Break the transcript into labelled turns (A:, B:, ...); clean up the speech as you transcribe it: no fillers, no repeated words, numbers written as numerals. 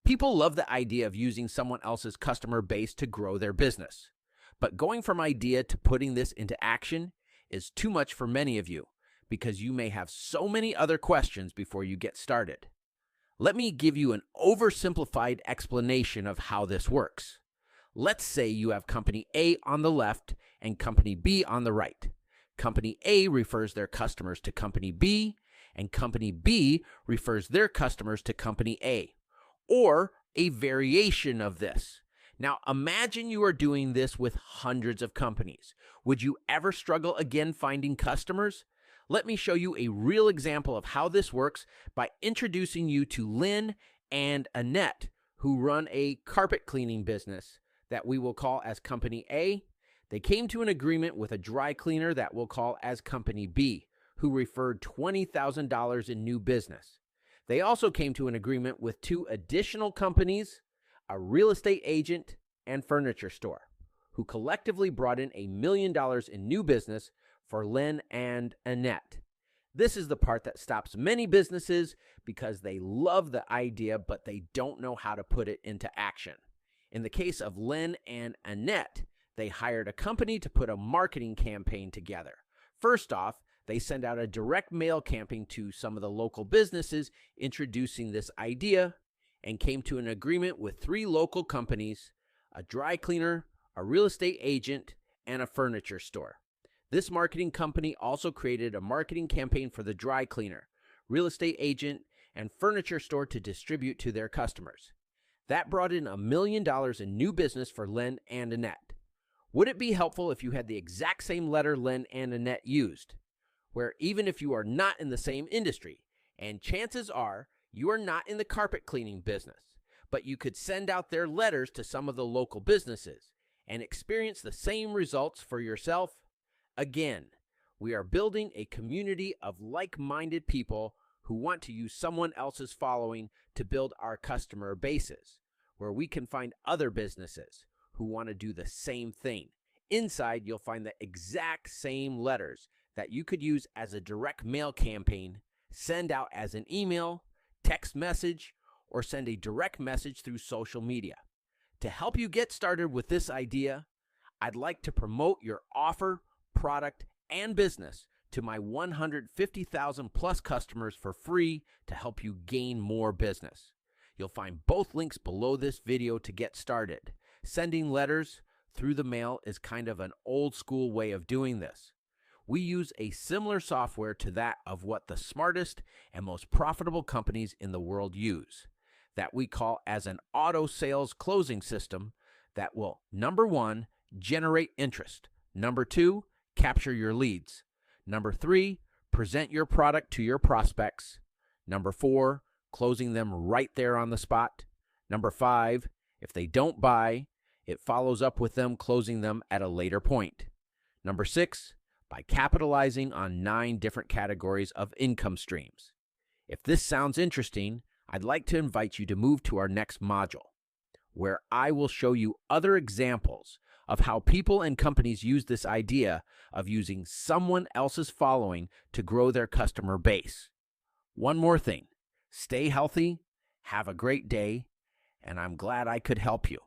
A: People love the idea of using someone else's customer base to grow their business. But going from idea to putting this into action is too much for many of you because you may have so many other questions before you get started. Let me give you an oversimplified explanation of how this works. Let's say you have Company A on the left and Company B on the right. Company A refers their customers to Company B, and Company B refers their customers to Company A, or a variation of this. Now, imagine you are doing this with hundreds of companies. Would you ever struggle again finding customers? Let me show you a real example of how this works by introducing you to Lynn and Annette, who run a carpet cleaning business that we will call as Company A. They came to an agreement with a dry cleaner that we'll call as Company B, who referred $20,000 in new business. They also came to an agreement with two additional companies, a real estate agent and furniture store, who collectively brought in $1 million in new business for Lynn and Annette. This is the part that stops many businesses because they love the idea, but they don't know how to put it into action. In the case of Lynn and Annette, they hired a company to put a marketing campaign together. First off, they sent out a direct mail campaign to some of the local businesses introducing this idea and came to an agreement with 3 local companies, a dry cleaner, a real estate agent, and a furniture store. This marketing company also created a marketing campaign for the dry cleaner, real estate agent, and furniture store to distribute to their customers. That brought in $1 million in new business for Lynn and Annette. Would it be helpful if you had the exact same letter Lynn and Annette used, where even if you are not in the same industry, and chances are you are not in the carpet cleaning business, but you could send out their letters to some of the local businesses and experience the same results for yourself? Again, we are building a community of like-minded people who want to use someone else's following to build our customer bases, where we can find other businesses who want to do the same thing. Inside, you'll find the exact same letters that you could use as a direct mail campaign, send out as an email, text message, or send a direct message through social media. To help you get started with this idea, I'd like to promote your offer, product, and business to my 150,000 plus customers for free to help you gain more business. You'll find both links below this video to get started. Sending letters through the mail is kind of an old school way of doing this. We use a similar software to that of what the smartest and most profitable companies in the world use, that we call as an auto sales closing system that will, number 1, generate interest, number 2, capture your leads, number 3, present your product to your prospects, number 4, closing them right there on the spot, number 5, if they don't buy, it follows up with them closing them at a later point, number 6, by capitalizing on 9 different categories of income streams. If this sounds interesting, I'd like to invite you to move to our next module, where I will show you other examples of how people and companies use this idea of using someone else's following to grow their customer base. One more thing, stay healthy, have a great day, and I'm glad I could help you.